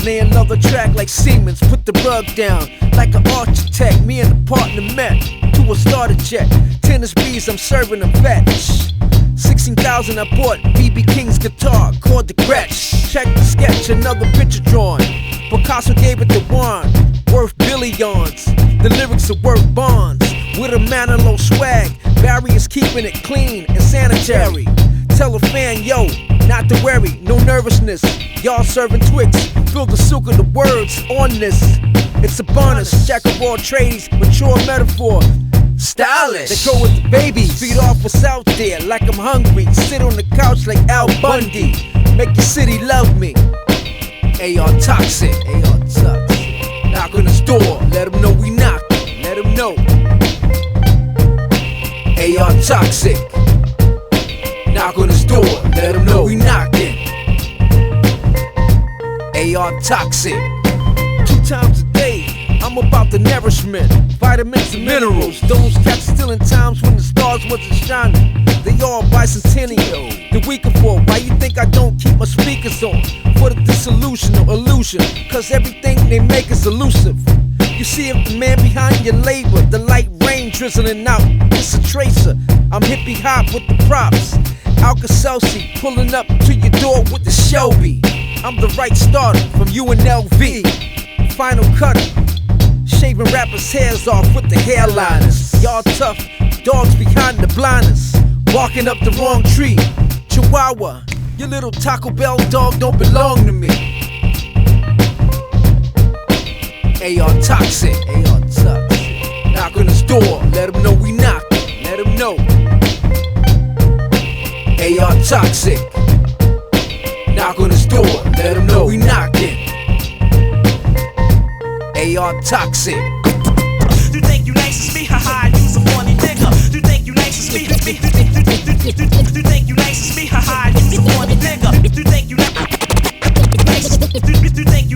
Lay another track like Siemens, put the rug down like an architect. Me and the partner met to a starter jet. Tennis bees, I'm serving them fetch. 16,000 I bought BB King's guitar, called the Gretsch. Check the sketch, another picture drawn. Picasso gave it to Juan, worth billions. The lyrics are worth bonds. With a Manilow swag, Barry is keeping it clean and sanitary. Tell a fan, yo, not to worry, no nervousness. Y'all serving Twix, feel the silk of the words on this. It's a bonus, jack of all trades, mature metaphor. Stylish. They go with the babies, feed off what's out there like I'm hungry. Sit on the couch like Al Bundy, make your city love me. AR toxic, AR toxic. Knock on the door, let them know we knocked. Let them know. AR toxic. Knock on the door, let them know we knockin'. AR toxic. 2 times a day, I'm about the nourishment, vitamins and minerals. Those cats still in times when the stars wasn't shining. They all bicentennial, the week before. Why you think I don't keep my speakers on? For the disillusional illusion, cause everything they make is elusive. You see if the man behind your labor, the light rain drizzling out, it's a tracer. I'm hippie hop with the props. Alka-Seltzy pulling up to your door with the Shelby. I'm the right starter from UNLV. Final cutter, shaving rappers' hairs off with the hairliners. Y'all tough, dogs behind the blinders. Walking up the wrong tree. Chihuahua, your little Taco Bell dog don't belong to me. AR toxic, AR toxic. Knock on the door, let them know we knocked. Let them know. AR toxic. Knock on the door, let them know we knockin'. AR toxic. You think you nice as me? Haha, you's a funny nigga. You think you nice as me? You think you nice as me? Haha, you's a funny nigga. You think you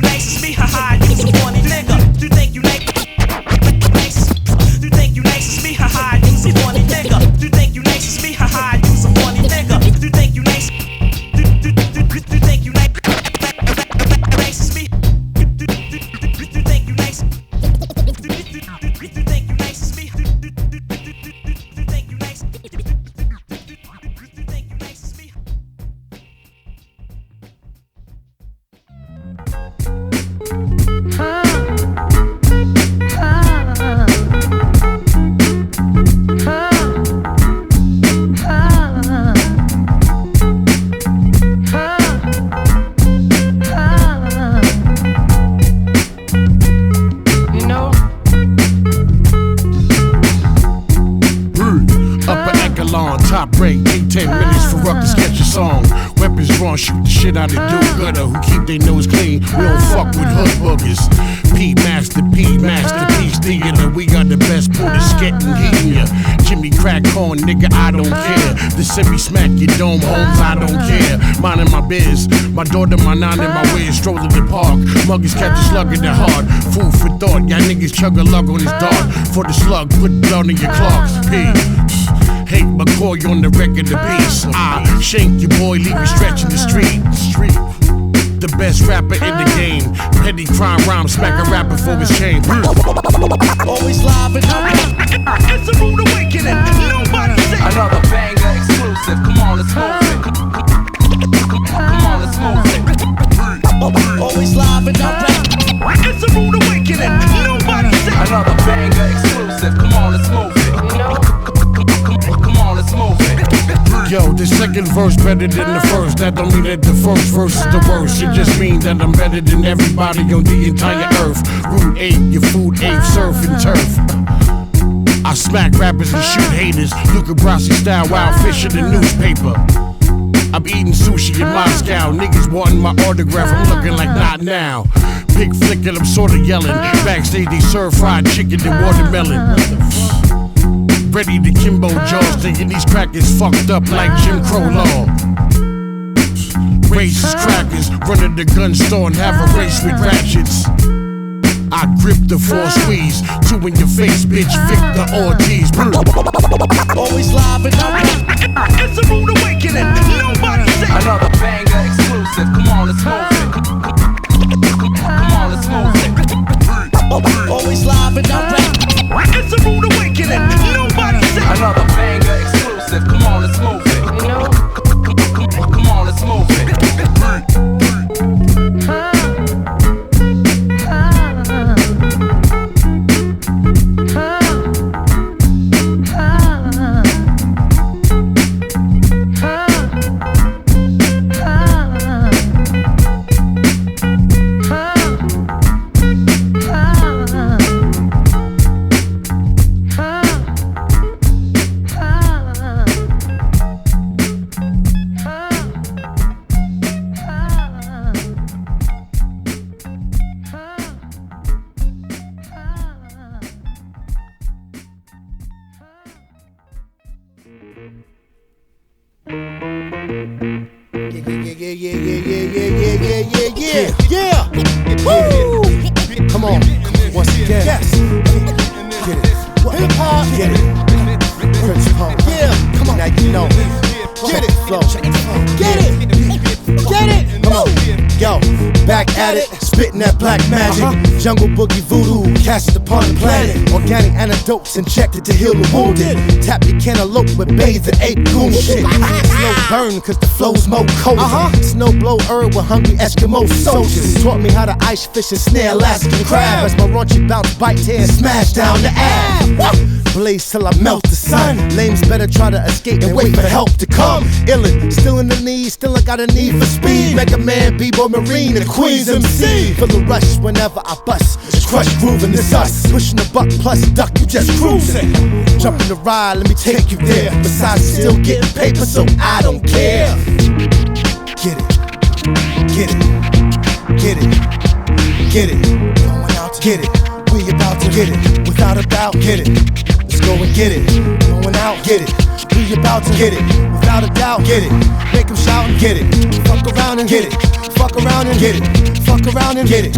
nice as me? Haha, you's a funny nigga. You think you nice as me? Haha, you's a funny nigga. You think you nice as me? Haha, you's a funny nigga. You think you nice? You think you nice as me? You think you nice? Shoot the shit out of do-gooder who keep their nose clean. We don't fuck with hood boogers. P, masterpiece theater. We got the best pull the sketting heating ya. Jimmy crack corn, nigga, I don't care. The semi smack your dome homes, I don't care. Minding my biz, my daughter, my nine in my way, strolling the park. Muggers catch a slug in the heart. Food for thought, y'all niggas chug a lug on his dart. For the slug, put blood in your clogs. P. Hate McCoy on the record of peace. I shank your boy, leave you stretching the street. The best rapper in the game. Petty crime rhyme, smack a rapper for his chain. Always live and it's a rude awakening. Nobody say another banger exclusive. Come on, let's move it. Come on, let's move it. Always live and it's a rude awakening. Nobody say another banger exclusive. Come on, let's move it. Yo, the second verse better than the first. That don't mean that the first verse is the worst. It just means that I'm better than everybody on the entire earth. Root 8, your food 8, surf and turf. I smack rappers and shoot haters. Luca Brasi style, wild fish in the newspaper. I'm eating sushi in Moscow. Niggas wanting my autograph, I'm looking like not now. Pig flicking, I'm sorta yelling. Backstage they serve fried chicken and watermelon. Ready to Kimbo Jaws, thinking these crackers fucked up like Jim Crow law. Racist crackers, running the gun store and have a race with ratchets. I grip the 4 squeeze, 2 in your face, bitch, Victor Ortiz. Always live and it's a rude awakening. Nobody say another banger exclusive. Come on, let's move it. said, nobody said. Another banger exclusive. Come on, let's move it. Come on, let's move it. Yeah. Woo! Come on. Once again. Yes. Get it. Hip hop. Get it. Principal. Yeah. Come on. Now you know. Get it. Flow. Get it. Get it. Come on. Yo. Back at it. Spitting that black magic. Jungle boogie voodoo. Cast upon the planet. Organic antidotes injected to heal the wounded. Tap your cantaloupe with bathe and ape goon shit. Slow burn cause the flow's more cold. Snow blow herb with hungry Eskimo soldiers. Taught me how to ice fish and snare Alaskan crab. As my raunchy bounce bite and smash down the ab. Blaze till I melt the sun. Lames better try to escape and wait for help to come. Illin, still in the need, still I got a need for speed. Mega Man, B-Boy Marine, and Queen's MC. Feel the rush whenever I bust. Just crush grooving, this us. Pushing the buck plus duck, you just cruising. Jump in the ride, let me take you there. Besides, still getting paper, so I don't care. Get it, get it, get it, get it. Going out to get it. We about to get it. Without a doubt, get it. Let's go and get it. Going out, get it. We about to get it. Without a doubt, get it. Make them shout and get it. Fuck around and get it. Fuck around and get it. Fuck around and get it.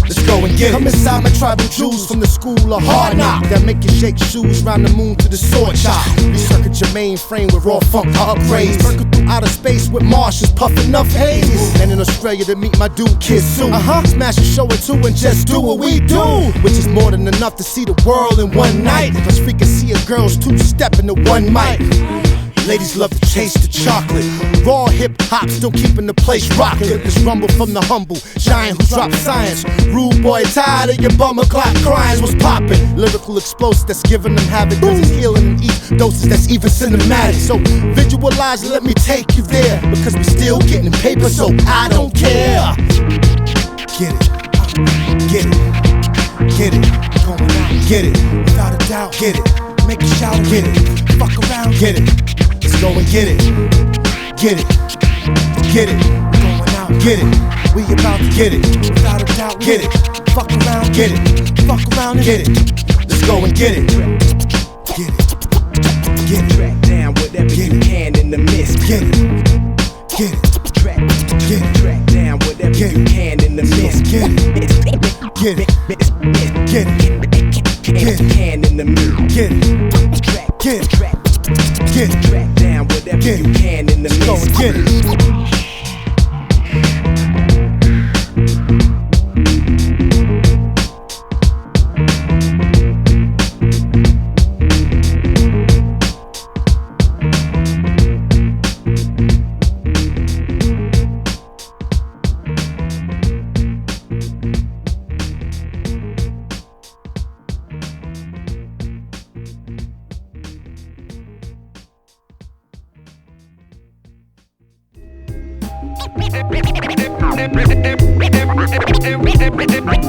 Let's go and get it. Come inside my tribal jewels from the school of hard knock that make you shake shoes round the moon to the sword chop. Recircuit your mainframe with raw funk upgrades. Circle through outer space with marshes puffing up haze. And in Australia to meet my dude Kid Sue. Smash a show or two and just do what we do, which is more than enough to see the world in one night. Plus we can see a girl's two-step into one mic. Ladies love to chase the chocolate. Raw hip-hop still keeping the place rockin'. With this rumble from the humble giant who dropped science. Rude boy tired of your bummer clock crying. What's poppin'? Lyrical explosive that's giving them havoc. Cause it's healing and eat doses that's even cinematic. So visualize and let me take you there. Because we still getting paper so I don't care. Get it. Get it. Get it. Going out. Get it. Without a doubt. Get it. Make a shout. Get it. Fuck around. Get it. Let's go and get it. Get it. Get it. Going out. Get it. We about to get it. Without a doubt. Get it. Fuck around. Get it. Fuck around and get it. Let's go and get it. Get it. Get it. Track down whatever you can in the mist. Get it. Get it. Track down whatever you can in the mist. Get it. Get it. Get it. Can in the middle. Get it. Get it. Get it. Track down whatever you can in the mist. Go and get it.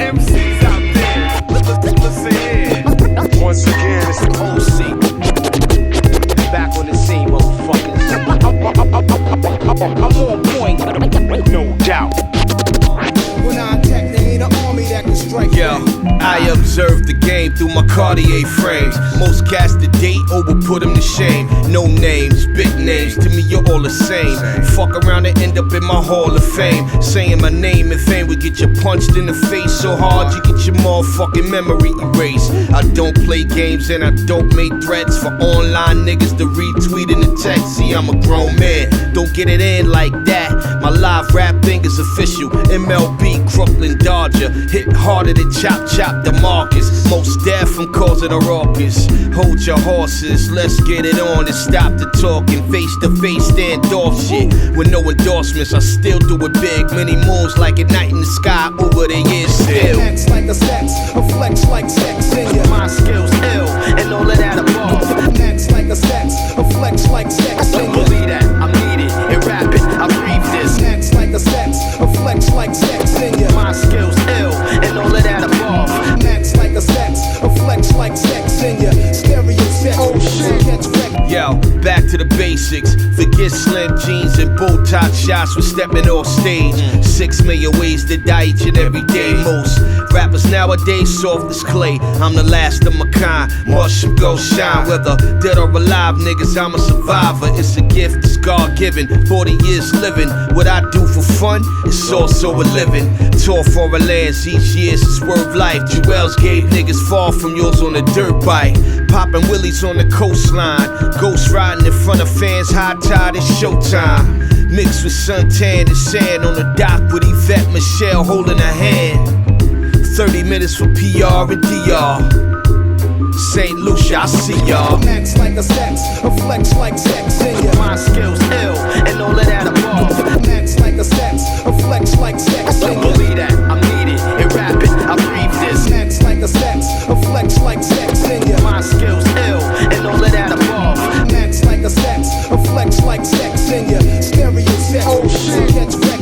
MCs out there, listen in. Once again, it's the OC. Back on the scene, motherfuckers. I'm on point, no doubt. When I attack, there ain't an army that can strike. Yo, I observe the game through my Cartier frames. Most cast the date or will put them to shame. No names, big names, to me you're all the same. Fuck around and end up in my hall of fame. Saying my name in vain would get you punched in the face so hard you get your motherfucking memory erased. I don't play games and I don't make threats for online niggas to retweet in the text. See, I'm a grown man, don't get it in like that. My live rap thing is official. MLB, Crooklyn, Dodger, hit harder than Chop Chop DeMarcus. Most deaf from causing a raw focus. Hold your horses, let's get it on and stop the talking. Face to face, standoff shit. With no endorsements, I still do it big. Many moons like a night in the sky over the years still. Acts like a sex, a flex like sex in ya. My skills ill, and all of that above. Acts like a sex, a flex like sex in Don't ya. believe that, I'm needed and rapping, I breathe this. Acts like a sex, a flex like sex in ya. My skills ill, and all of that above. Acts like a sex, a flex like sex in ya. Stereo sex, oh shit. Yo, back to the basics. Forget slim jeans and bow tie shots when stepping off stage. 6 million ways to die each and every day. Most rappers nowadays soft as clay. I'm the last of my kind. Watch them go shine. Whether dead or alive, niggas, I'm a survivor. It's a gift, it's God given. 40 years living. What I do for fun, it's also a living. Tour foreign lands each year's a swerve life. Jewels gave niggas fall from yours on a dirt bike. Popping willies on the coastline. Ghost riding in front of fans, high tide, it's showtime. Mixed with suntan and sand on the dock with Yvette Michelle holding a hand. 30 minutes for PR and DR. St. Lucia, I see y'all. Acts like a sex, a flex like sex in ya. My skills ill, and all of that above. Acts like a sex, a flex like sex in Don't ya. believe that, I'm needed and rapping, I breathe this. Acts like a sex, a flex like sex in ya. My skills ill, and all of that above. Acts like a sex, a flex like sex in ya. Stereo sex, oh shit. Catch wreck.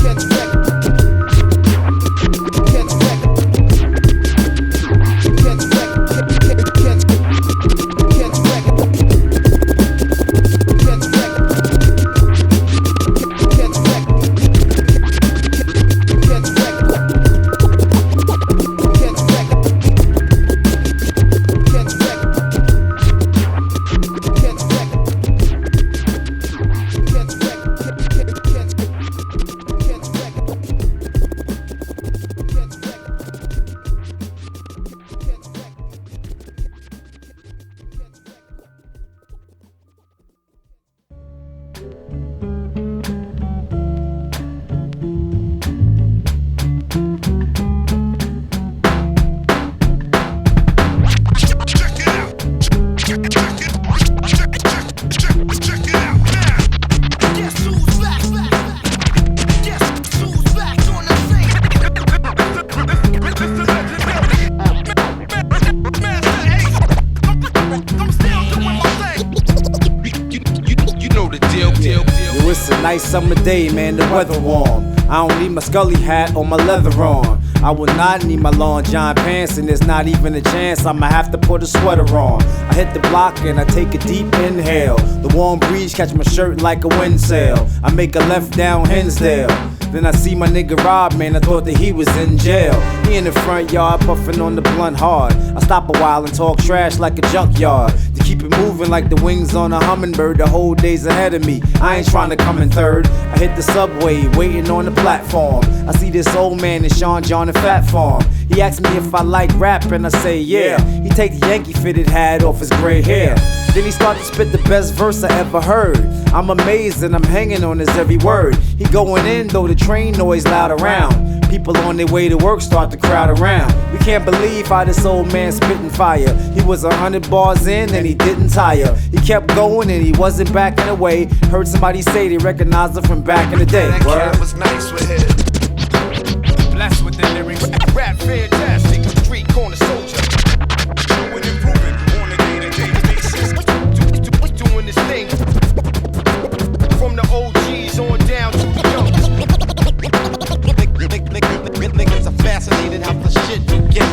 Catch wreck. Catch wreck. Catch wreck. Catch wreck. Catch wreck. Catch wreck. Catch wreck. Catch wreck. Catch wreck. Catch wreck. Catch wreck. Catch wreck. It's a nice summer day, man, the weather warm. I don't need my Scully hat or my leather on. I would not need my long john pants, and there's not even a chance I'ma have to put a sweater on. I hit the block and I take a deep inhale. The warm breeze catch my shirt like a wind sail. I make a left down Hinsdale. Then I see my nigga Rob, man, I thought that he was in jail. He in the front yard, puffing on the blunt hard. I stop a while and talk trash like a junkyard. To keep it moving like the wings on a hummingbird, the whole day's ahead of me. I ain't trying to come in third. I hit the subway, waiting on the platform. I see this old man in Sean John and Fat Farm. He asked me if I like rap, and I say yeah. He take the Yankee fitted hat off his gray hair. Then he started to spit the best verse I ever heard. I'm amazed and I'm hanging on his every word. He going in though the train noise loud around. People on their way to work start to crowd around. We can't believe how this old man spitting fire. He was 100 bars in and he didn't tire. He kept going and he wasn't backing away. Heard somebody say they recognized him from back in the day. That cat was nice with it. Blessed with the lyrics. Rap fantastic. Street corner soldier. Doing improving on a day-to-day basis. Doing this thing. From the OGs on down to the youngsters. Niggas are fascinated how the shit you get.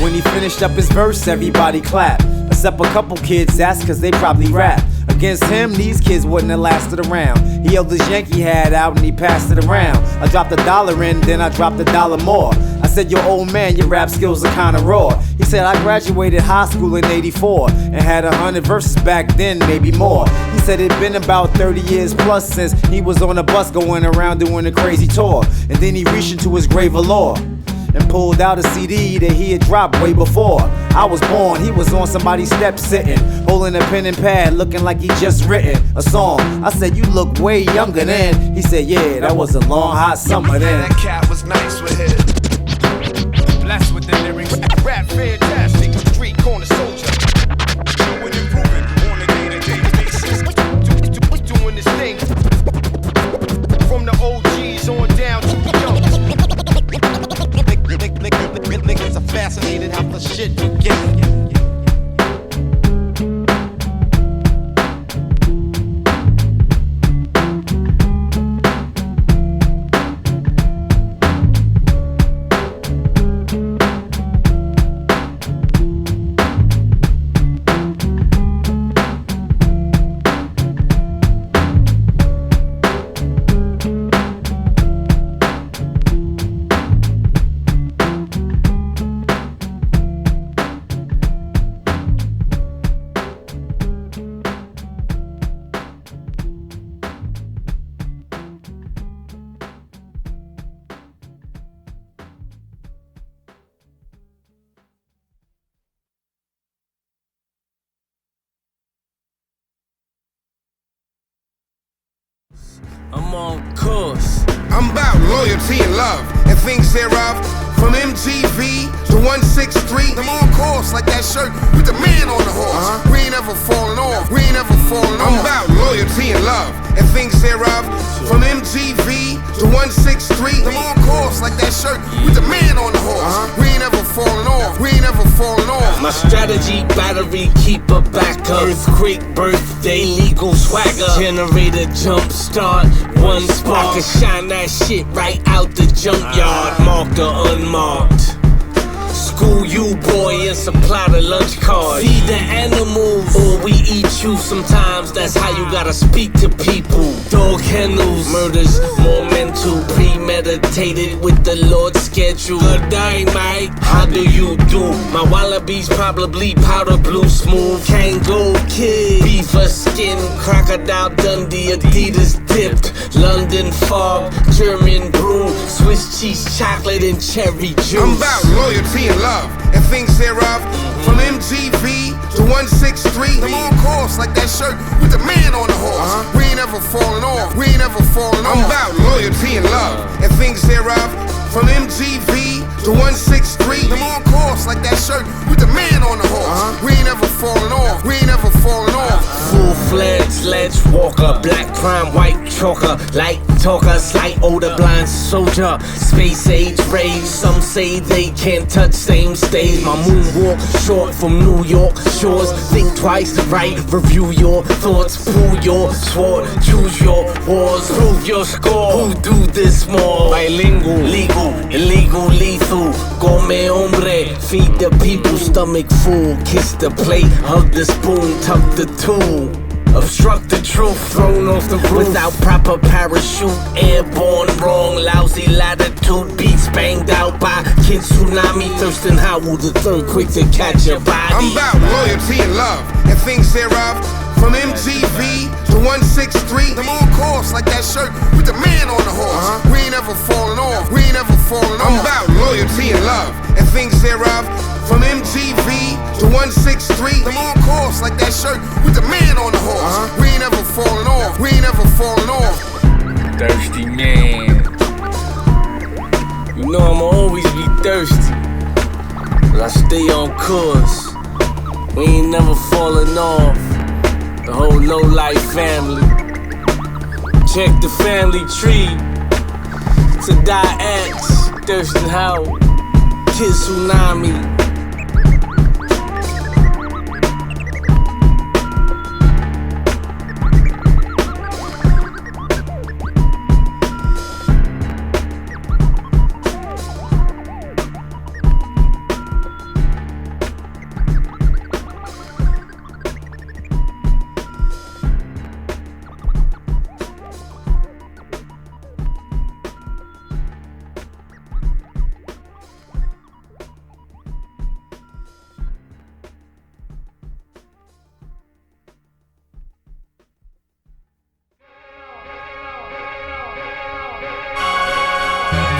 When he finished up his verse, everybody clapped. Except a couple kids, that's cause they probably rap. Against him, these kids wouldn't have lasted around. He held his Yankee hat out and he passed it around. I dropped $1 in, then I dropped $1 more. I said, yo, old man, your rap skills are kinda raw. He said, I graduated high school in '84 and had 100 verses back then, maybe more. He said it'd been about 30 years plus since he was on a bus going around doing a crazy tour. And then he reached into his grave of lore and pulled out a CD that he had dropped way before I was born. He was on somebody's step sitting, holding a pen and pad, looking like he just written a song. I said, you look way younger then. He said, yeah, that was a long hot summer then. That cat was nice with it. Blessed with the lyrics. Rap rap fantastic, street corner soldier. Doing improving on a day-to-day basis. Doing this thing from the OGs on down to the young. Niggas are fascinated how the shit begins. I'm on course. I'm about loyalty and love and things thereof. From MGV to 163, I'm on course like that shirt with the man on the horse. We ain't ever falling off. We ain't ever falling off. I'm about loyalty and love and things thereof. From MGV to 163, I'm on course like that shirt with the man on the horse. We ain't ever falling off. We ain't ever falling off. My strategy, battery, keep a backup. Earthquake, birthday, legal swagger. Generator, jump start, one spark. I can shine that shit right out the junkyard. Marked or unmarked. School you, boy, and supply the lunch card. Feed the animals, or we eat you sometimes. That's how you gotta speak to people. Dog kennels, murders, more mental. Premeditated with the Lord's schedule. Good day, mate. How do you do? My wallabies probably powder blue smooth. Kango kid, beaver skin, crocodile Dundee, Adidas dipped. London fog, German brew, Swiss cheese, chocolate, and cherry juice. I'm about loyalty and love and things thereof. From MGV to 163, I'm on course like that shirt with the man on the horse. We ain't ever falling off. We ain't ever falling off. I'm about loyalty and love and things thereof. From MGV to 163, I'm on course like that shirt with the man on the horse. We ain't ever falling off. We ain't ever falling off. Full-fledged sledge walker, black prime, white chalker, light talker, slight older blind soldier, space age rage. Some say they can't touch same stage. My moonwalk short from New York shores. Think twice, right? Review your thoughts, pull your sword, choose your wars, prove your score. Who do this more? Bilingual, legal, illegal, lethal. Gourmet hombre, feed the people, stomach full. Kiss the plate, hug the spoon, tuck the tool. Obstruct the truth, thrown off the roof without proper parachute. Airborne wrong, lousy latitude. Beats banged out by kids Tsunami. Thirstin Howl III, quick to catch your body. I'm about loyalty and love and things thereof. From MGV to 163, I'm on course like that shirt with the man on the horse. We ain't ever falling off. We ain't ever falling off. I'm about loyalty and love and things thereof. From MGV to 163, I'm on course like that shirt with the man on the horse. We ain't ever falling off. We ain't ever falling off. Thirsty man. You know I'ma always be thirsty, but I stay on course. We ain't never falling off. The whole low-life family. Check the family tree. Sadat X, Thirstin Howl, Kid Tsunami.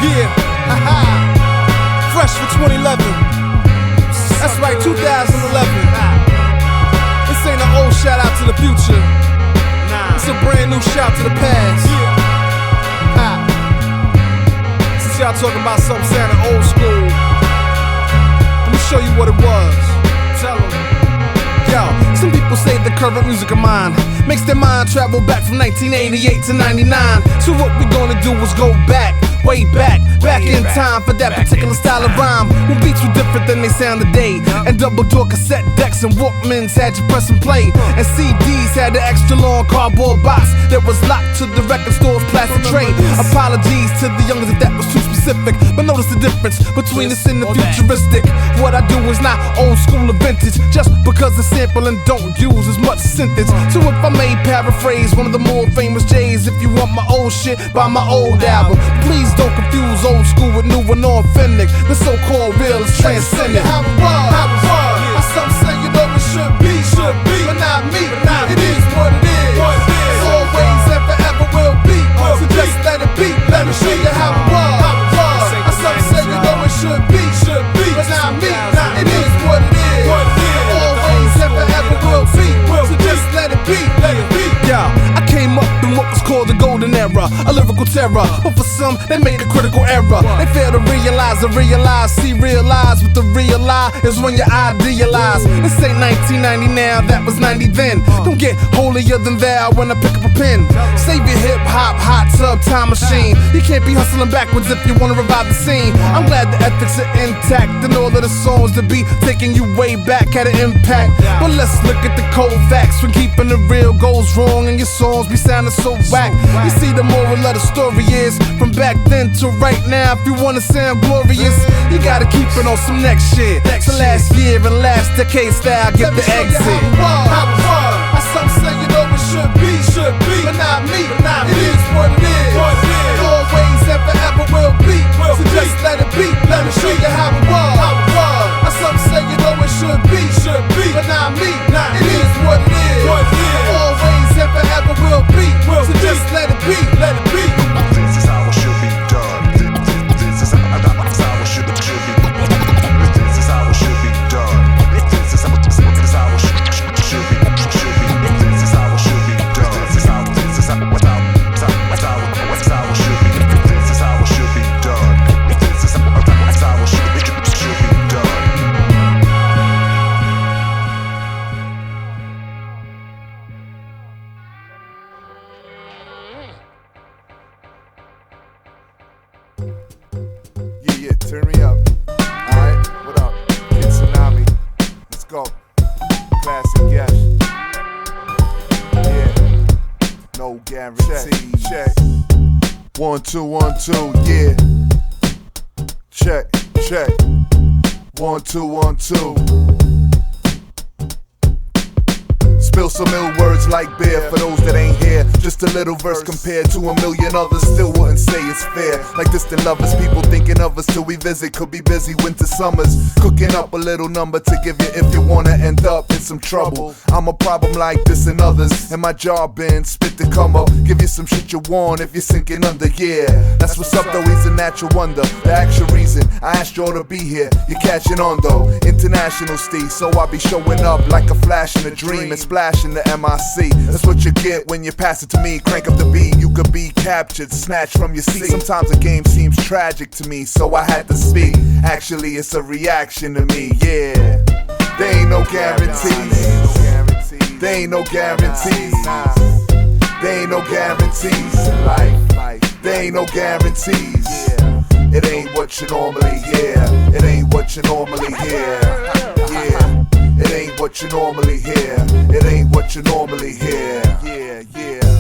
Yeah, haha. Fresh for 2011. That's right, 2011. This ain't an old shout out to the future. It's a brand new shout to the past. Ha. Since y'all talking about something sounding old school, let me show you what it was. Tell them. Yo, some people say the current music of mine makes their mind travel back from 1988 to 99. So what we gonna do is go back, way back in time for that particular style of rhyme. When beats were different than they sound today, and double door cassette decks and Walkmans had you press and play, and CDs had the extra long cardboard box that was locked to the record store's plastic tray. Apologies to the youngers if that was too specific, but notice the difference between this and the futuristic. What I do is not old school or vintage, just because the sampling don't use as much synthesis. So if I may paraphrase one of the more famous J's, if you want my old shit, buy my old album. Please don't confuse old school with new and authentic. The so-called real is transcendent. How it was. Some say you know it should be, but not me. It is what it is. It's always and forever will be. So just let it be. Let me show you how it was. Some say you know it should be, but not me. It is what it is. Always and forever will be. So just let it be. Yeah, I came up in what was called the golden era, a lyrical terror. But for some, they made a critical error. They fail to realize, realize what the real lie is when you idealize. This ain't 1990 now, that was 90 then. Don't get holier than thou when I pick up a pen. Save your hip hop, hot tub, time machine. You can't be hustling backwards if you wanna revive the scene. I'm glad the ethics are intact and all of the songs to be taking you way back had an impact. But let's look at the cold facts. When keeping it real goes wrong and your songs be sounding so whack. You see the moral of the story is from back then to right now. If you wanna sound glorious, you gotta keep it on some next shit. So last year and last decade style, get the exit. How it was. Some say you know it should be, but not me. It is what it is. Always and forever will be. So just let it be. Let me show you how it was. Some say you know it should be, but not me. It is what it is. Always and forever will be. So just let it be. Let it be. This is how it should be done. This is how it should be. This is how it should be done. This is how it should be. This is how it should be done. This is how it should be. This is how it should be. This is how it should be done. Yeah, turn me up. Alright, what up? It's Tsunami. Let's go. Classic Yesh. Yeah. No guarantee. Check. 1, 2, 1, 2, yeah. Check. 1, 2, 1, 2. Spill some ill words like beer for those that ain't here. Just a little verse compared to a million others. Still wouldn't say it's fair. Like distant lovers, people thinking of us till we visit. Could be busy winter summers, cooking up a little number to give you if you wanna end up in some trouble. I'm a problem like this and others, and my job been spit to come up. Give you some shit you want if you're sinking under. Yeah, that's what's up though. He's a natural wonder. The actual reason I asked y'all to be here. You're catching on though. International Steve, so I be showing up like a flash in a dream and splashing the MIC. That's what you get when you pass it to me. Crank up the beat, you could be captured, snatched from your seat. Sometimes a game seems tragic to me, so I had to speak. Actually, it's a reaction to me, yeah. There ain't no guarantees. There ain't no guarantees. There ain't no guarantees in life. There ain't no guarantees. It ain't what you normally hear. It ain't what you normally hear. Yeah. It ain't what you normally hear. It ain't what you normally hear. Yeah.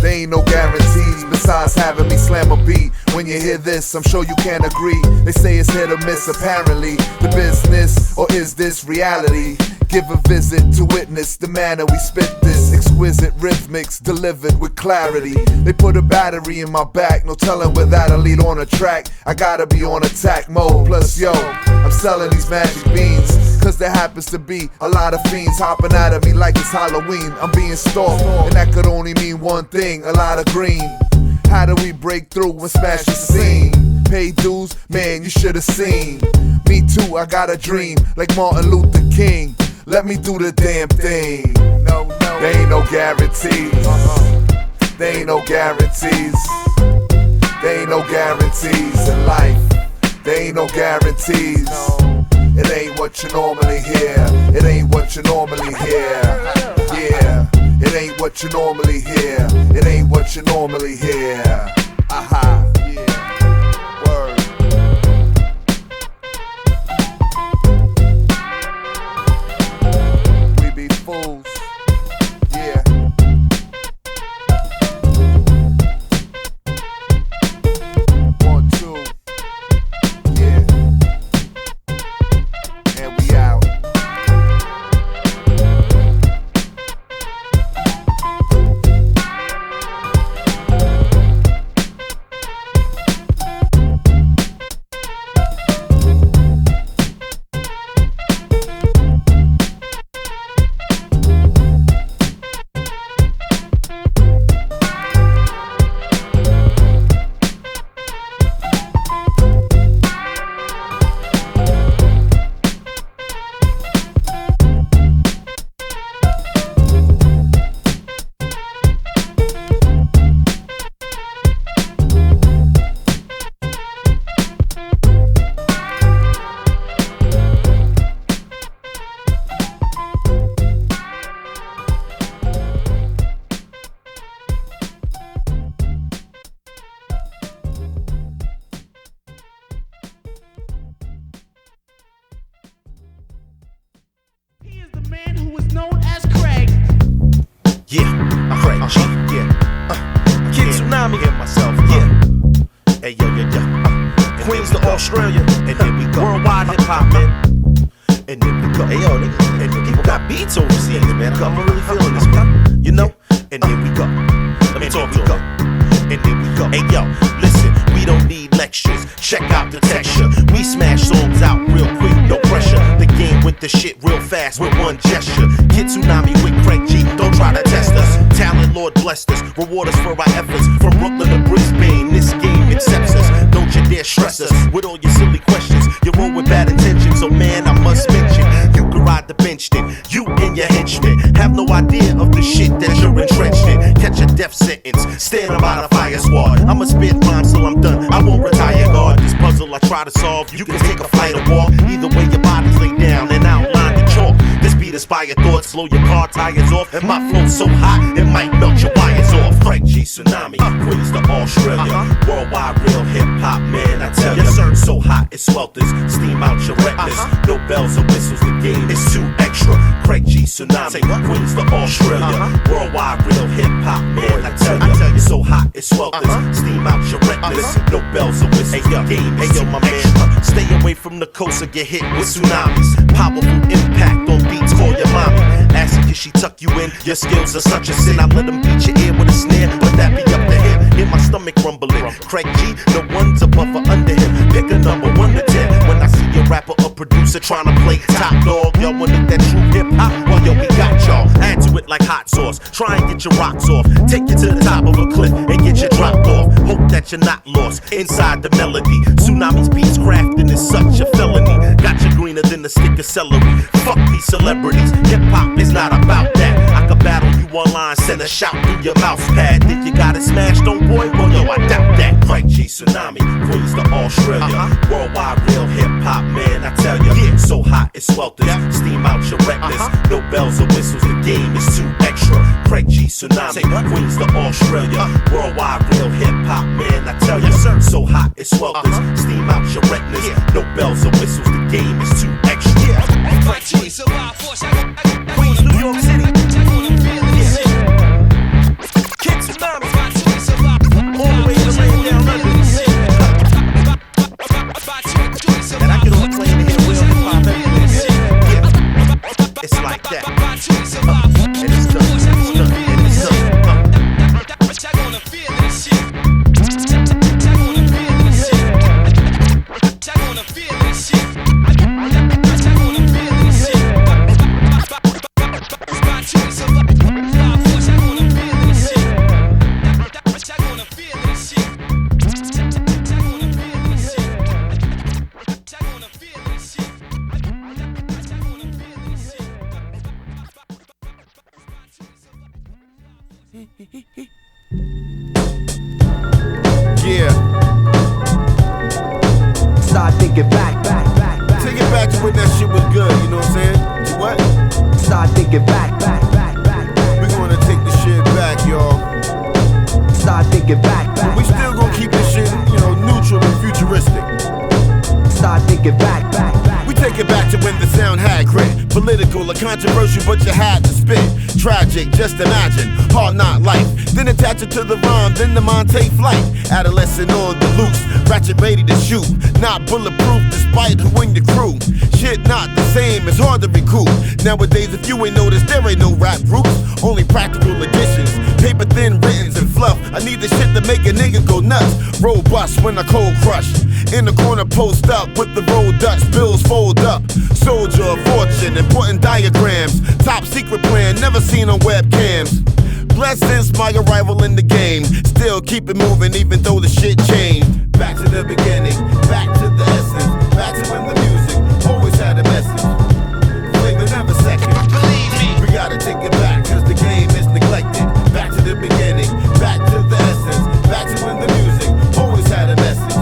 There ain't no guarantees besides having me slam a beat. When you hear this, I'm sure you can't agree. They say it's hit or miss, apparently. The business, or is this reality? Give a visit to witness the manner we spit this. Exquisite rhythmics delivered with clarity. They put a battery in my back, no telling where that'll lead on a track. I gotta be on attack mode. Plus, yo, I'm selling these magic beans, cause there happens to be a lot of fiends hopping out of me like it's Halloween. I'm being stalked, and that could only mean one thing, a lot of green. How do we break through and smash the scene? Pay dues, man, you should've seen. Me too, I got a dream, like Martin Luther King. Let me do the damn thing. No, there ain't no guarantees. There ain't no guarantees. There ain't no guarantees in life. There ain't no guarantees. It ain't what you normally hear. It ain't what you normally hear. Yeah, it ain't what you normally hear. It ain't what you normally hear. Aha, yeah, word. We be fools. Yeah. One, two. Yeah. And we out. Yeah, I'm Craig G. Yeah, Kid Tsunami. Hear myself. Yeah. Hey yo, yo, yo. Queens to Australia, and then we go. Worldwide hip hop, man. And then we go. Hey yo, nigga. And then people got beats overseas, man. I'm really feeling this, man. You know. And then we go. Let me talk to you. And then we go. Hey yo, listen. We don't need lectures. Check out the texture. We smash songs out real quick, no pressure. The game with the shit real fast with one gesture. Kid Tsunami with Craig G. Don't try to test us. Talent, Lord blessed us. Reward us for our efforts. From Brooklyn to Brisbane, this game accepts us. Don't you dare stress us with all your silly questions. You roll with bad intentions, so man, I must mention. You can ride the bench then. You and your henchmen have no idea of the shit that you're entrenched in. Catch a death sentence. Stand by the fire squad. I'ma spit rhymes till I'm done. I won't retire, guard. This puzzle I try to solve. You can take a flight or walk. Either way, your body's laid down and outline the chalk. This beat inspire thoughts. Slow your car tires off. And my flow so hot, it might melt your wires off. Craig G Tsunami, Queens to Australia. Worldwide real hip hop, man, I tell ya. So hot it swelters, steam out your retinas. No bells or whistles, the game is too extra. Craig G Tsunami, Queens to Australia. Worldwide real hip hop, man, I tell ya. So hot it swelters, steam out your retinas. No bells or whistles, the game is too extra. Stay away from the coast or get hit with tsunamis. Powerful impact on beats, call your mommy. Ask her, can she tuck you in? Your skills are such a sin. I let them beat your ear with a snare, but that be up to him. Hear my stomach rumbling. Craig G, no one's above or under him. Pick a number 1 to 10. When I see a rapper or producer trying to play top dog, y'all want that true hip hop? Well, yo, we got y'all. Add to it like hot sauce. Try and get your rocks off. Take you to the top of a cliff and get you dropped off. Hope that you're not lost inside the melody. Tsunami's beats crafting is such a felony. Got you greener than the stick of celery. Fuck these celebrities. Hip hop is not about that. I could battle you online, send a shout through your mouse pad. Think you got it smashed, don't boy? Well, yo, I doubt that. Craig G Tsunami, Queens to Australia. Worldwide real hip hop, man, I tell ya. So hot it swelters, steam out your retinas. No bells or whistles, the game is too extra. Craig G Tsunami, Queens to Australia. Worldwide real hip hop, man, I tell ya. So hot it swelters, steam out your retinas. No bells or whistles, the game is too extra. Craig G, Queens, New York City. Kid Tsunami, all the way to rain down under. And I can only claim to hear real hip hop everywhere. Yeah, it's like that. And it's done, and it's done, and it's done. Yeah. Start thinking back. Take it back to when that shit was good, you know what I'm saying? What? Start thinking back. We gonna take the shit back, y'all. Start thinking back. We still gonna keep this shit, you know, neutral and futuristic. Start thinking back. We take it back to when the sound had grit. Political or controversial, but you had to spit. Tragic, just imagine, hard not life. Then attach it to the rhyme, then the Monte flight. Adolescent on the loose, ratchet ready to shoot. Not bulletproof despite who in your crew. Shit not the same, it's hard to recoup. Nowadays if you ain't noticed, there ain't no rap groups. Only practical additions, paper thin writtens and fluff. I need the shit to make a nigga go nuts. Robust when I cold crush. In the corner post up with the roll Dutch, bills fold up. Soldier of fortune, important diagrams. Top secret plan, never seen on webcams. Blessed since my arrival in the game. Still keep it moving even though the shit changed. Back to the beginning, back to the essence. Back to when the music always had a message. Flavor never second. Believe me, we gotta take it back cause the game is neglected. Back to the beginning, back to the essence. Back to when the music always had a message.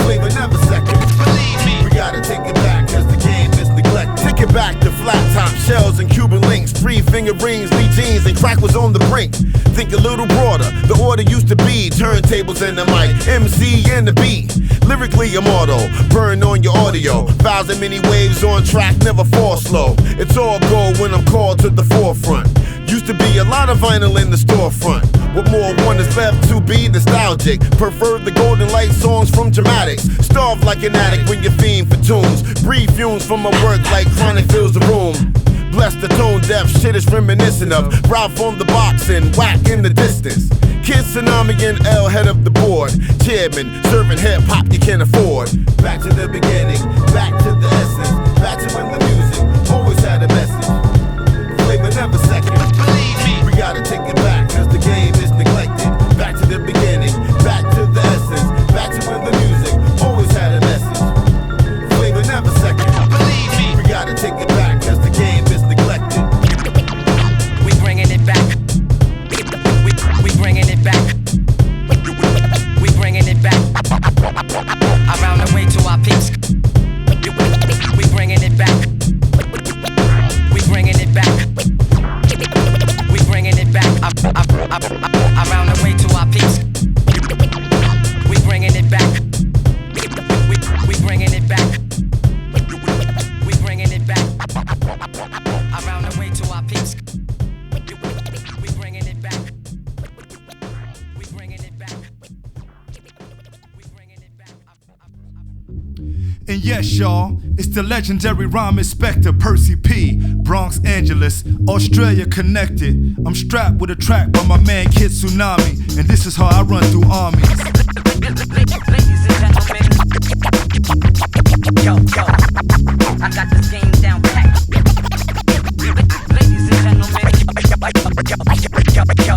Flavor never second. Believe me, we gotta take it back cause the game is neglected. Take it back to flat top shells and Cuban links. 3-finger rings, Lee jeans, and crack was on the brink. Think a little broader, the order used to be turntables and the mic, MC and the beat. Lyrically immortal, burn on your audio. 1,000 many waves on track, never fall slow. It's all gold when I'm called to the forefront. Used to be a lot of vinyl in the storefront. What more one is left to be nostalgic? Prefer the golden light songs from dramatics. Starve like an addict when you're fiend for tunes. Breathe fumes from my work like chronic fills the room. Bless the tone deaf, shit is reminiscent of Ralph on the box and whack in the distance. Kid Tsunami and L head up the board. Chairman, serving hip hop you can't afford. Back to the beginning, back to the essence. Back to when the music always had a message. Flavor never second. Believe me, we gotta take it back cause the game is neglected. Back to the beginning, back to the essence. Back to when the music always had a message. Flavor never second. Believe me, we gotta take it back cause the game is neglected. We bringing it back. We bringing it back. We bringing it back. Around the way to our peaks. We bringing it back. We bringing it back. We bringing it back. Around the way to our peaks. We bringing it back. We bringing it back. We bringing it back. Around the way to our peaks. We bringing it back. We bringing it back. We bringing it back. And yes, y'all, it's the legendary rhyme inspector Percee P, Bronx, Angeles, Australia connected. I'm strapped with a track by my man Kid Tsunami, and this is how I run through armies. Ladies and gentlemen, yo, I got this game down pat. Ladies and gentlemen, yo,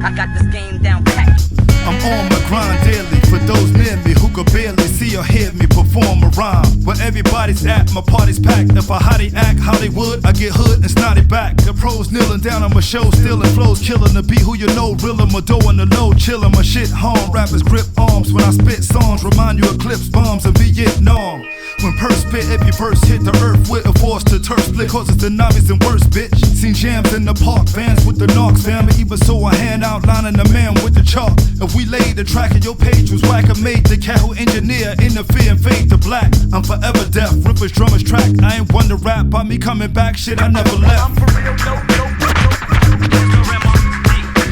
I got this game down pat. I'm on my grind daily for those near me who could barely see or hear me perform a rhyme. Where everybody's at, my party's packed. If I hottie act Hollywood, I get hood and snotty back. The pros kneeling down on my show, stealing flows, killing the beat who you know, reeling my dough on the low, chilling my shit home. Rappers grip arms when I spit songs, remind you of clips, bombs in Vietnam. When Perce spit, every verse hit the earth with a force to turf split, cause it's Tsunamis and worse, bitch. Seen jams in the park, vans with the knocks, fam. Even so, I hand outlining the man with the chalk. If we laid the track and your page was whack, I made the cat who engineer interfere and fade to black. I'm forever deaf, rippers, drummers track. I ain't one to rap, by me coming back, shit, I never left. I'm for real, no.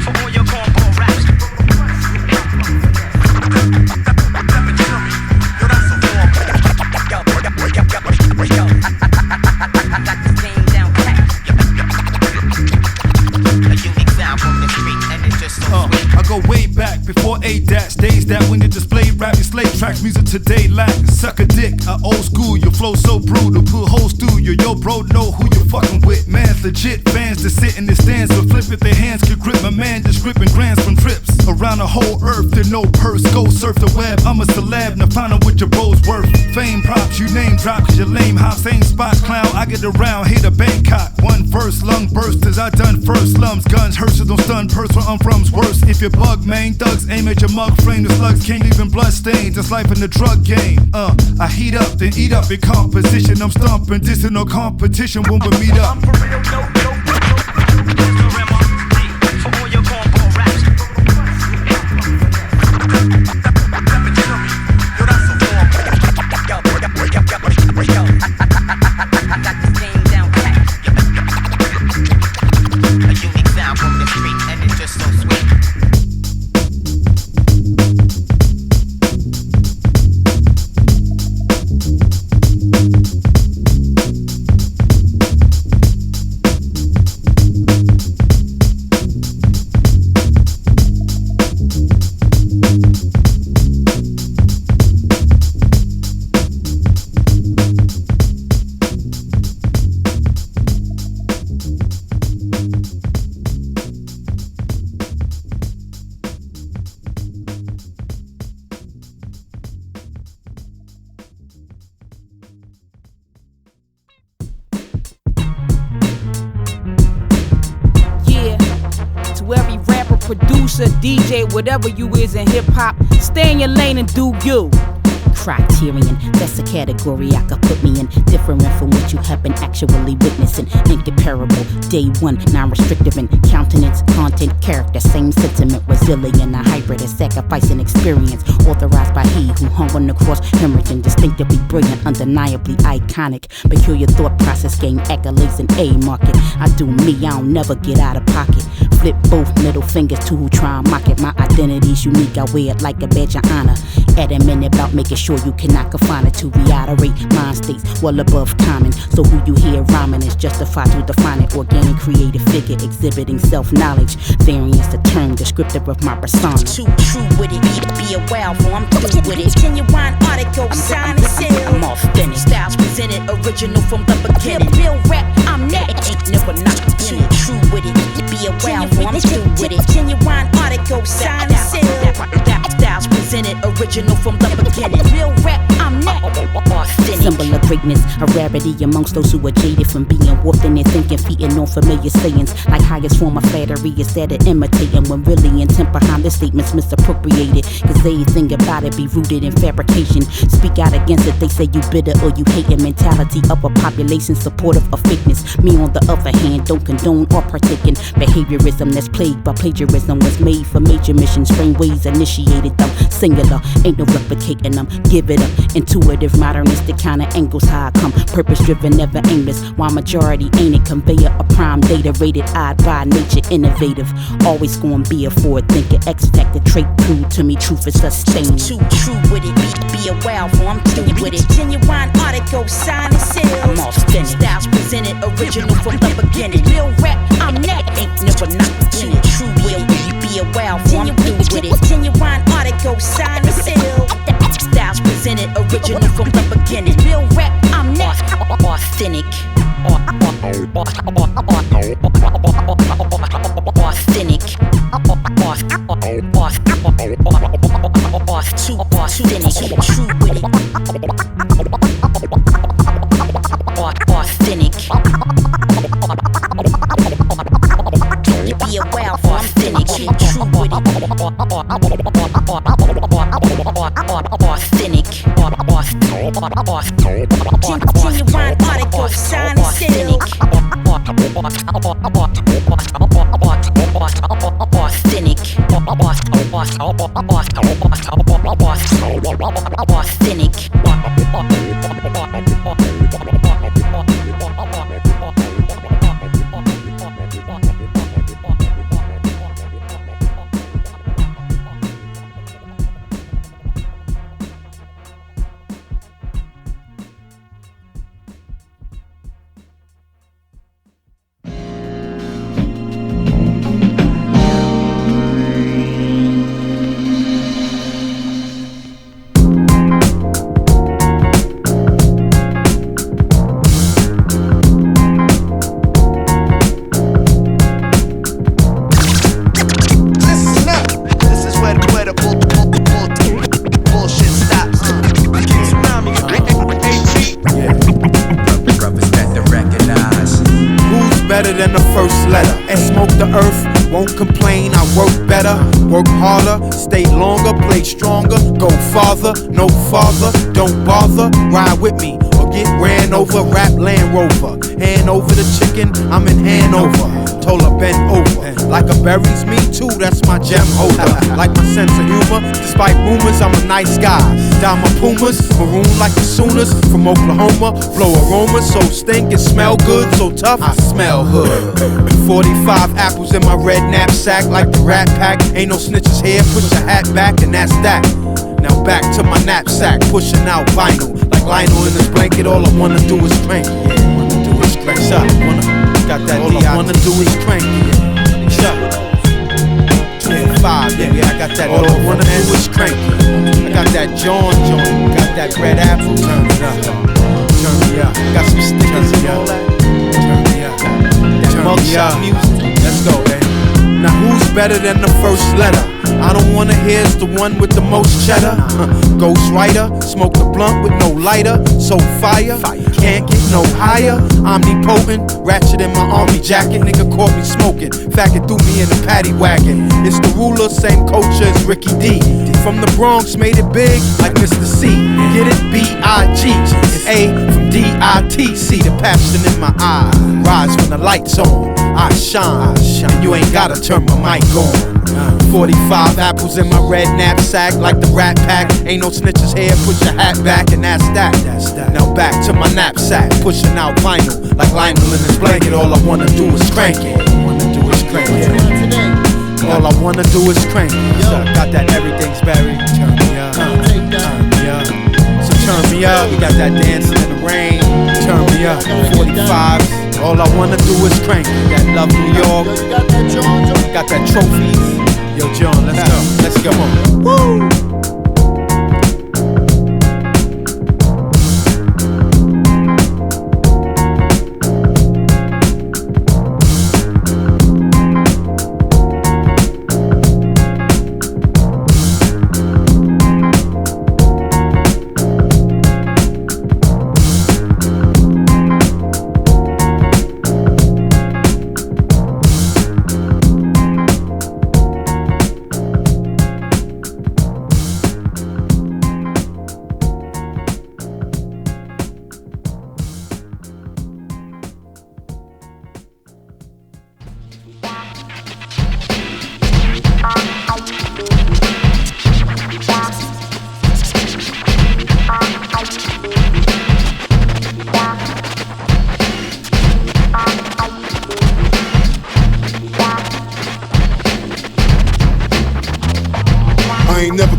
For all your cornball raps. I got this game down pat. A unique sound from the street and it's just so sweet. I go way back before ADATs, days that when you display rap, you slave tracks, music today lack. Suck a dick, old school, your flow so brutal, put holes through you. Yo, bro, know who you fucking with. Man's legit, fans that sit in the stands but flip it, their hands could grip. My man just gripping grands from trips around the whole earth. There no purse, go surf the web. I'm a celeb, now find out what your bro's worth. Fame props, you name drop, cause you're lame. How same spot clown, I get around, hit a Bangkok. One verse, lung burst as I done first. Slums, guns, hearses don't stun, purse where I'm from's worse. If you bug, main thugs aim at your mug frame. The slugs can't even blood stain, just life in the drug game. I heat up, then eat up in composition. I'm stomping, dissing no competition when we meet up. I'm for real, no. For all your cornball raps. Yo, that's a yo. I got this game down pat. A unique sound from the street, and it's just so sweet. Producer, DJ, whatever you is in hip hop, stay in your lane and do you. Criterion, that's a category I could put me in. Different from what you have been actually witnessing. Incomparable, day one, non-restrictive in countenance, content, character, same sentiment, resilient, a hybrid, a sacrificing experience. Authorized by he who hung on the cross, hemorrhaging, distinctively brilliant, undeniably iconic. Peculiar thought process, gain accolades in A market. I do me, I don't never get out of pocket. Flip both middle fingers to who try and mock it. My identity's unique, I wear it like a badge of honor. Adamant about making sure you cannot confine it to reiterate mind states well above common. So who you hear rhyming is justified to define it. Organic creative figure exhibiting self-knowledge. Variance a term descriptive of my persona. Too true with it, be a wild for I'm through with it. Genuine article, sign and seal. I'm authentic. Styles presented, original from the beginning. Real rap, I'm next. Ain't never not too true with it. Be a wild for I'm through with it. Genuine article, sign and seal. Styles presented, original from the beginning. Real rap, I'm next. Symbol of greatness, a rarity amongst those who are jaded from being warped in their thinking, feeding on familiar sayings. Like highest form of flattery is that of imitating, when really intent behind the statements misappropriated. Cause everything about it be rooted in fabrication. Speak out against it, they say you bitter or you hating. Mentality of a population supportive of fakeness. Me on the other hand, don't condone or partake in behaviorism that's plagued by plagiarism. Was made for major missions, brainwaves initiated them. Singular, ain't no replicating them. Give it up, intuitive, modernistic kind of angles how I come. Purpose driven, never aimless. While majority ain't it, conveyor a prime data rated odd by nature, innovative. Always gonna be a forward thinker, X factor trait true to me, truth is sustained. Too true with it, be a wild for I'm through with it. Genuine article, sign and seal. I'm authentic. Styles presented, original from the beginning. Real rap, I'm next. Ain't never not too true with it, be a wild for I'm through with it. Genuine article, sign and seal. Styles presented, original from the beginning. Real rap, I'm next. Authentic. Authentic. Too authentic, true with it. Authentic. You be a wild for authentic, true with it. Authentic. Genuine article, sign and seal. Work harder, stay longer, play stronger, go farther, no father, don't bother, ride with me or get ran over, rap Land Rover, hand over the chicken, I'm in Hanover, told her bend over, like a berries, me too, that's my gem holder, like my sense of humor, despite rumors, I'm a nice guy, down my Pumas, maroon like the Sooners, from Oklahoma, blow aromas, so stink and smell good, so tough, I smell hood, 45 apples in my red knapsack, like the Rat Pack, ain't no snitches here, put your hat back and that's that. Now back to my knapsack, pushing out vinyl, like Lionel in his blanket, all I wanna do is crank, yeah, wanna do is crank, shot, got that all I wanna do is crank, yeah, shot, 25, baby, I got that, all I wanna do is crank, I got that John joint, got that red apple, turn it up, turn me up, got some stickers and all that, turn me up, that mugshot music, let's go, baby. Now who's better than the first letter? I don't wanna hear it's the one with the most cheddar. Ghost writer, smoke the blunt with no lighter. So fire, can't get no higher. Omnipotent, ratchet in my army jacket. Nigga caught me smoking, faggot threw me in a paddy wagon. It's the ruler, same culture as Ricky D. From the Bronx, made it big like Mr. C. Get it? B-I-G. It's A from D-I-T. See the passion in my eye. Rise when the lights on. I shine, and you ain't gotta turn my mic on. 45 apples in my red knapsack, like the Rat Pack. Ain't no snitches here, put your hat back, and that's that. Now back to my knapsack, pushing out vinyl, like Lionel in his blanket. All I wanna do is crank it. All I wanna do is crank it. Got that everything's berry. Turn me up, turn me up. So turn me up. We got that dancing in the rain. Turn me up. 45. All I wanna do is crank it. That love New York. Got that trophies. Yo, John, let's go. Let's go. Woo!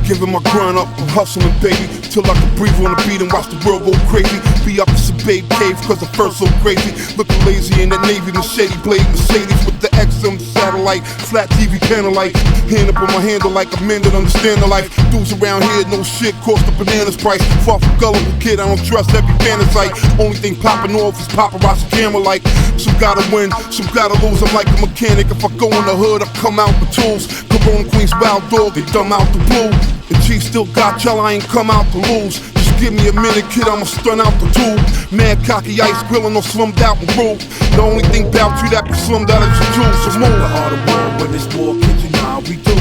Giving my grind up, I'm hustling, baby, till I can breathe on the beat and watch the world go crazy. Be up in some babe cave, cause the first so crazy. Looking lazy in that Navy machete blade, Mercedes with the XM satellite, flat TV panel light. Hand up on my handle like a man that understand the life. Dudes around here, no shit, cost the bananas price. Far from gullible kid, I don't trust every fantasite. Only thing popping off is paparazzi camera like. Some gotta win, some gotta lose, I'm like a mechanic. If I go in the hood, I come out with tools. Corona Queens, wild dog, they dumb out the blue. The G still got y'all, I ain't come out to lose. Just give me a minute, kid, I'ma stun out the tube. Mad cocky ice grillin' or slummed out and rude. The only thing about you that be slummed out is your jewels. So move. The art of war when it's war kitchen, nah we do.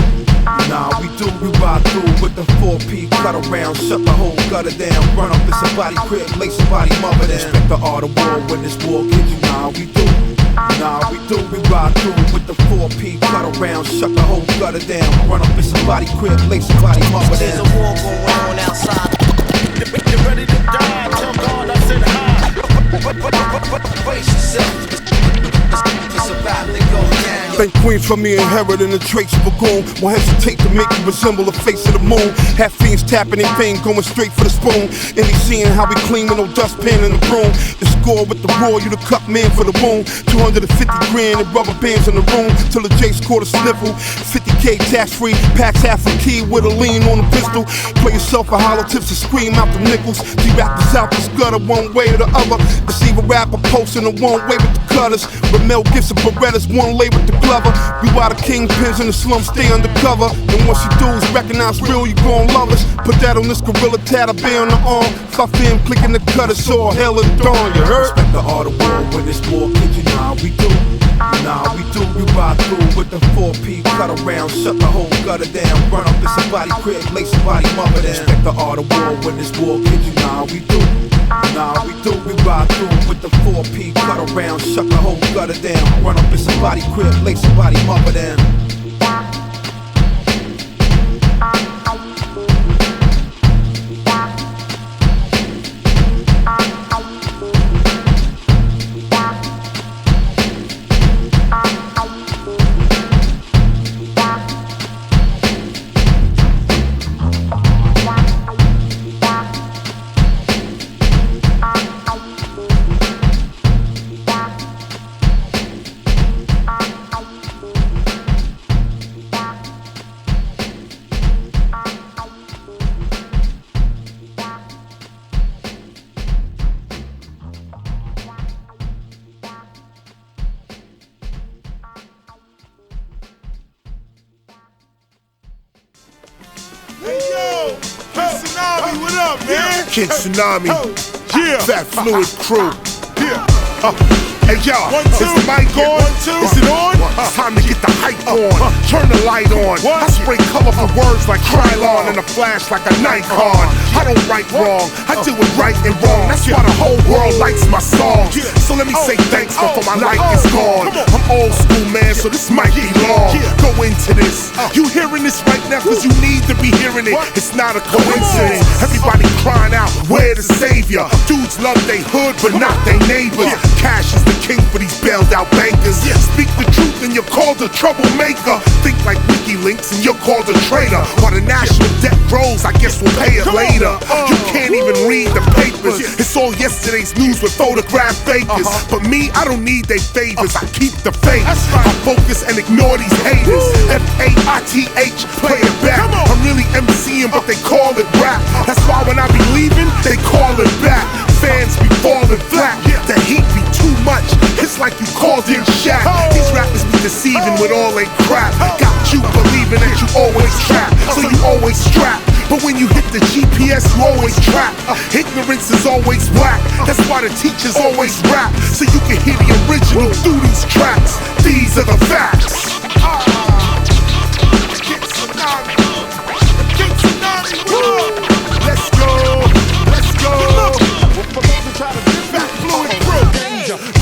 Nah we do, we ride through with the 4P, cut around, shut the whole gutter down. Run up in somebody crib, lay somebody mother down. Respect the art of war when it's war kitchen, nah we do. Nah, we do, we ride through with the 4P, cut around, shut the whole gutter down. Run up in somebody crib, lay somebody mother down. There's a war going on outside. You're ready to die, tell God I said hi. Brace yourself. It's about to go down. Thank Queens for me inheriting the traits of a goon. Won't hesitate to make you resemble the face of the moon. Have fiends tapping their pain, going straight for the spoon. And they seeing how we clean with no dustpan in the broom. The score with the raw, you the cut man for the wound. 250 grand in rubber bands in the room. Till the Jake's caught a sniffle. 50K tax free, packs half a key with a lean on the pistol. Play yourself a hollow tips and scream out the nickels. G-Rappers out this gutter one way or the other. Deceive a rapper posting a one way with the cutters. But Mel Gibson Berettas one lay with the glover. We while the kingpins in the slums stay undercover. And once you do is recognize real, you gon' love us. Put that on this gorilla tat, I be on the arm. Fuck them clicking the cutters, all hell and dawn, you heard? Respect the art of war when it's war kitchen, nah we do. Nah, we do, we ride through with the 4P, cut around, shut the whole gutter down, run up in somebody crib, lay somebody mother down. Respect the art of war when this war kids you. Nah, we do. Nah, we do, we ride through with the 4P, cut around, shut the whole gutter down, run up in somebody crib, lay somebody mother down. Kid Tsunami, Fat Fluid Crew. Hey yo, is the mic on? Is it on? It's time to get the hype on. Turn the light on. I spray colorful words like Krylon and a flash like a Nikon. I don't write wrong, I do it right and wrong. That's why the whole world likes my songs. So let me say thanks before my light is gone. I'm old school, man, so this might be long. Go into this. You hearing this right now cause you need to be hearing it. It's not a coincidence. Everybody crying out, where the savior? Dudes love they hood but not they neighbors. Cash is the king for these bailed out bankers. Speak the truth and you're called a troublemaker. Think like WikiLeaks and you're called a traitor. While the national debt grows, I guess we'll pay it later. You can't even read the papers. It's all yesterday's news with photograph fakers. But me, I don't need they favors. I keep the faith. I focus and ignore these haters. F-A-I-T-H, play it back. I'm really MCing, but they call it rap. That's why when I be leaving, they call it back. Fans be falling flat. The heat be too much. It's like you called in Shaq. These rappers be deceiving with all they crap. Got you believing that you always trap, so you always strap. But when you hit the GPS, you always trap. Ignorance is always whack. That's why the teachers always rap, so you can hear the original through these tracks. These are the facts. Get Tsunami. Get Tsunami. Let's go. Let's go.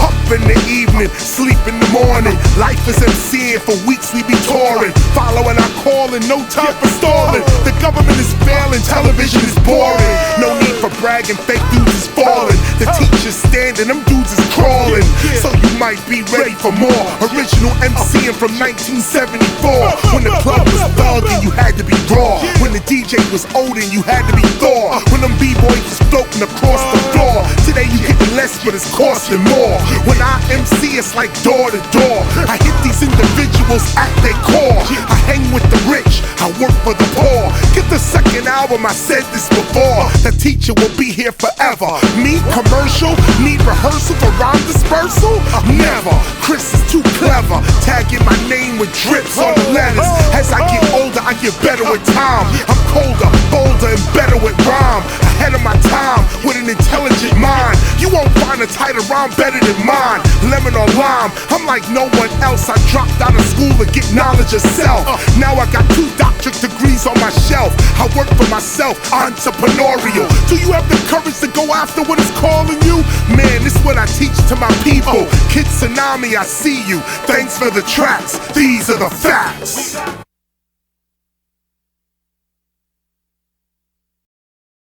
Up in the evening, sleep in the morning. Life is MCing, for weeks we be touring. Following our calling, no time for stalling. The government is failing, television is boring. No need for bragging, fake dudes is falling. The teacher's standing, them dudes is crawling. So you might be ready for more. Original MCing from 1974. When the club was thugging, you had to be raw. When the DJ was Odin, you had to be Thor. When them B-boys was floating across the floor. Today you getting less, but it's costing more. When I MC, it's like door to door. I hit these individuals at their core. I hang with the rich, I work for the poor. Get the second album, I said this before. The teacher will be here forever. Me, commercial, need rehearsal for rhyme dispersal? Never. Chris is too clever, tagging my name with drips on the letters. As I get older, I get better with time. I'm colder, bolder, and better with rhyme. Ahead of my time, with an intelligent mind. You won't find a tighter rhyme better than mine. Lemon or lime, I'm like no one else. I dropped out of school to get knowledge of self. Now I got 2 doctorate degrees on my shelf. I work for myself, entrepreneurial. Do you have the courage to go after what is calling you? Man, this is what I teach to my people. Kid Tsunami, I see you. Thanks for the tracks. These are the facts.